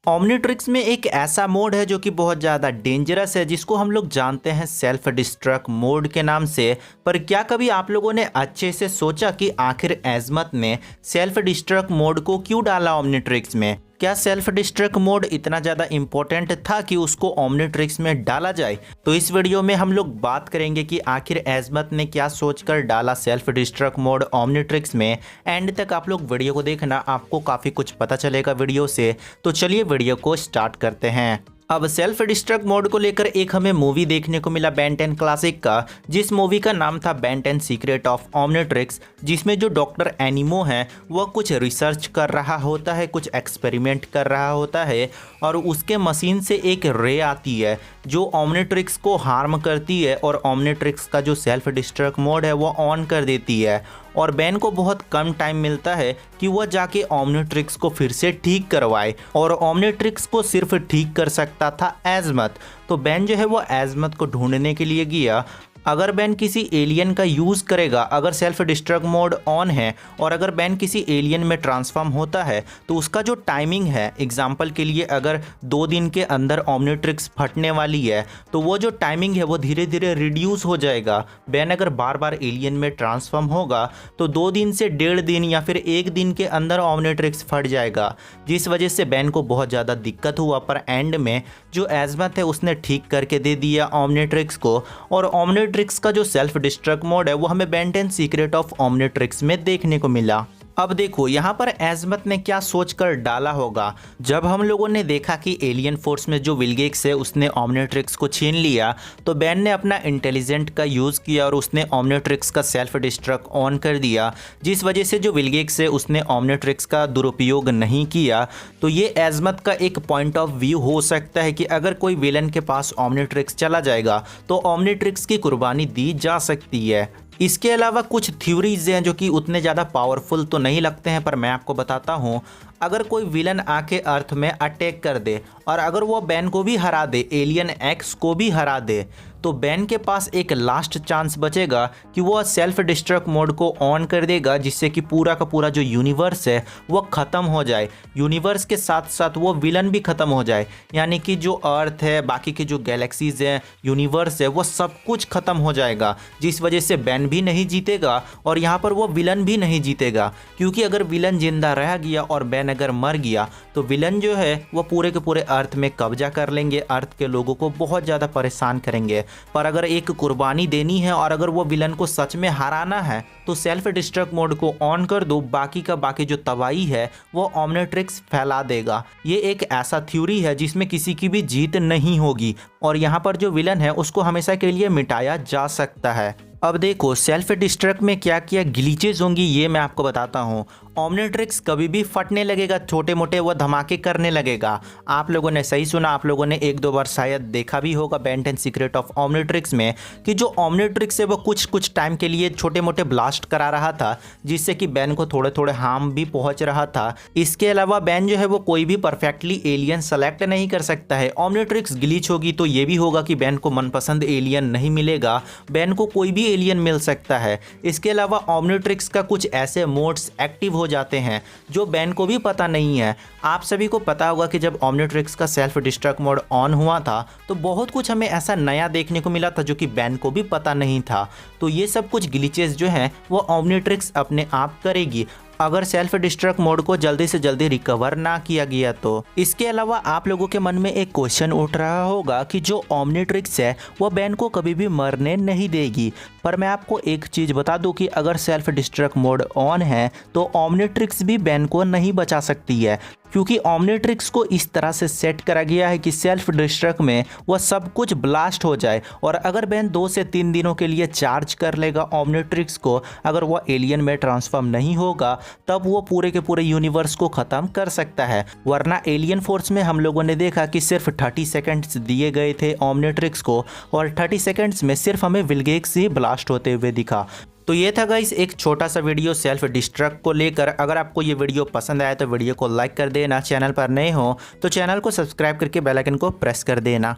Omnitrix में एक ऐसा मोड है जो कि बहुत ज़्यादा डेंजरस है, जिसको हम लोग जानते हैं सेल्फ डिस्ट्रक्ट मोड के नाम से। पर क्या कभी आप लोगों ने अच्छे से सोचा कि आखिर एज़मत ने सेल्फ डिस्ट्रक्ट मोड को क्यों डाला ओमनिट्रिक्स में? क्या सेल्फ डिस्ट्रक्ट मोड इतना ज़्यादा इम्पोर्टेंट था कि उसको ओमनिट्रिक्स में डाला जाए? तो इस वीडियो में हम लोग बात करेंगे कि आखिर एज़मत ने क्या सोचकर डाला सेल्फ डिस्ट्रक्ट मोड ओमनिट्रिक्स में। एंड तक आप लोग वीडियो को देखना, आपको काफ़ी कुछ पता चलेगा वीडियो से। तो चलिए वीडियो को स्टार्ट करते हैं। अब सेल्फ डिस्ट्रक्ट मोड को लेकर एक हमें मूवी देखने को मिला बेन 10 क्लासिक का, जिस मूवी का नाम था बेन 10 सीक्रेट ऑफ ओमनिट्रिक्स, जिसमें जो डॉक्टर एनिमो है वह कुछ रिसर्च कर रहा होता है, कुछ एक्सपेरिमेंट कर रहा होता है और उसके मशीन से एक रे आती है जो ओमनिट्रिक्स को हार्म करती है और ओमनिट्रिक्स का जो सेल्फ डिस्ट्रक्ट मोड है वो ऑन कर देती है। और बेन को बहुत कम टाइम मिलता है कि वह जाके ओमनिट्रिक्स को फिर से ठीक करवाए, और ओमनिट्रिक्स को सिर्फ ठीक कर सकता था एज़मत। तो बेन जो है वो एज़मत को ढूंढने के लिए गया। अगर बेन किसी एलियन का यूज़ करेगा, अगर सेल्फ डिस्ट्रक्ट मोड ऑन है और अगर बेन किसी एलियन में ट्रांसफॉर्म होता है, तो उसका जो टाइमिंग है, एग्जाम्पल के लिए अगर 2 दिन के अंदर ओमनिट्रिक्स फटने वाली है, तो वो जो टाइमिंग है वो धीरे धीरे रिड्यूस हो जाएगा। बेन अगर बार बार एलियन में ट्रांसफॉर्म होगा तो 2 दिन से 1.5 दिन या फिर 1 दिन के अंदर ओमनिट्रिक्स फट जाएगा, जिस वजह से बेन को बहुत ज़्यादा दिक्कत हुआ। पर एंड में जो एज़मत है उसने ठीक करके दे दिया ओमनिट्रिक्स को, और ओमनिट्रिक्स का जो सेल्फ डिस्ट्रक्ट मोड है वो हमें बेन 10 सीक्रेट ऑफ ओमनिट्रिक्स में देखने को मिला। अब देखो यहाँ पर एज़मत ने क्या सोचकर डाला होगा। जब हम लोगों ने देखा कि एलियन फोर्स में जो विलगेक्स है उसने ओमनिट्रिक्स को छीन लिया, तो बेन ने अपना इंटेलिजेंट का यूज़ किया और उसने ओमनिट्रिक्स का सेल्फ डिस्ट्रक्ट ऑन कर दिया, जिस वजह से जो विलगेक्स है उसने ओमनिट्रिक्स का दुरुपयोग नहीं किया। तो ये एज़मत का एक पॉइंट ऑफ व्यू हो सकता है कि अगर कोई विलन के पास ओमनिट्रिक्स चला जाएगा तो ओमनिट्रिक्स की कुर्बानी दी जा सकती है। इसके अलावा कुछ थ्योरीज हैं जो कि उतने ज़्यादा पावरफुल तो नहीं लगते हैं, पर मैं आपको बताता हूँ। अगर कोई विलन आके अर्थ में अटैक कर दे और अगर वो बेन को भी हरा दे, एलियन एक्स को भी हरा दे, तो बेन के पास एक लास्ट चांस बचेगा कि वो सेल्फ डिस्ट्रक्ट मोड को ऑन कर देगा, जिससे कि पूरा का पूरा जो यूनिवर्स है वो ख़त्म हो जाए। यूनिवर्स के साथ साथ वो विलन भी ख़त्म हो जाए, यानी कि जो अर्थ है, बाकी के जो गैलेक्सीज हैं, यूनिवर्स है, वो सब कुछ ख़त्म हो जाएगा, जिस वजह से बेन भी नहीं जीतेगा और यहाँ पर वो विलन भी नहीं जीतेगा। क्योंकि अगर विलन जिंदा रह गया और बेन अगर मर गया तो विलन जो है वो पूरे के पूरे अर्थ में कब्जा कर लेंगे, अर्थ के लोगों को बहुत ज़्यादा परेशान करेंगे। पर अगर एक कुर्बानी देनी है और अगर वो विलन को सच में हराना है तो सेल्फ डिस्ट्रक्ट मोड को ऑन कर दो, बाकी का बाकी जो तबाही है वो ओमनिट्रिक्स फैला देगा। ये एक ऐसा थ्योरी है जिसमें किसी की भी जीत नहीं होगी और यहाँ पर जो विलन है उसको हमेशा के लिए मिटाया जा सकता है। अब देखो सेल्फ डिस्ट्रक्ट में क्या क्या ग्लिचेज होंगी ये मैं आपको बताता हूँ। ओमनिट्रिक्स कभी भी फटने लगेगा, छोटे मोटे वो धमाके करने लगेगा। आप लोगों ने सही सुना, आप लोगों ने 1-2 बार शायद देखा भी होगा बेन 10 सीक्रेट ऑफ ओमनिट्रिक्स में कि जो ओमनिट्रिक्स है वो कुछ टाइम के लिए छोटे मोटे ब्लास्ट करा रहा था, जिससे कि बेन को थोड़े थोड़े हार्म भी पहुंच रहा था। इसके अलावा बेन जो है वो कोई भी परफेक्टली एलियन सेलेक्ट नहीं कर सकता है। ओमनिट्रिक्स ग्लिच होगी तो ये भी होगा कि बेन को मनपसंद एलियन नहीं मिलेगा, बेन को कोई भी एलियन मिल सकता है। इसके अलावा ओमनिट्रिक्स का कुछ ऐसे मोड्स एक्टिव हो जाते हैं जो बेन को भी पता नहीं है। आप सभी को पता होगा कि जब ओमनिट्रिक्स का सेल्फ डिस्ट्रक्ट मोड ऑन हुआ था तो बहुत कुछ हमें ऐसा नया देखने को मिला था जो कि बेन को भी पता नहीं था। तो ये सब कुछ ग्लिचेस जो हैं वो ओमनिट्रिक्स अपने आप करेगी अगर सेल्फ डिस्ट्रक्ट मोड को जल्दी से जल्दी रिकवर ना किया गया तो। इसके अलावा आप लोगों के मन में एक क्वेश्चन उठ रहा होगा कि जो ओमनिट्रिक्स है वो बेन को कभी भी मरने नहीं देगी। पर मैं आपको एक चीज़ बता दूं कि अगर सेल्फ डिस्ट्रक्ट मोड ऑन है तो ओमनिट्रिक्स भी बेन को नहीं बचा सकती है, क्योंकि ओमनिट्रिक्स को इस तरह से सेट करा गया है कि सेल्फ डिस्ट्रक्ट में वह सब कुछ ब्लास्ट हो जाए और अगर बेन 2 से 3 दिनों के लिए चार्ज कर लेगा ओमनिट्रिक्स को, अगर वह एलियन में ट्रांसफॉर्म नहीं होगा तब वो पूरे के पूरे यूनिवर्स को ख़त्म कर सकता है। वरना एलियन फोर्स में हम लोगों ने देखा कि सिर्फ 30 सेकेंड्स दिए गए थे ओमनिट्रिक्स को और 30 सेकेंड्स में सिर्फ हमें विलगेक्स ही ब्लास्ट होते हुए दिखा। तो ये था गाइस एक छोटा सा वीडियो सेल्फ डिस्ट्रक्ट को लेकर। अगर आपको ये वीडियो पसंद आया तो वीडियो को लाइक कर देना, चैनल पर नए हो तो चैनल को सब्सक्राइब करके बेल आइकन को प्रेस कर देना।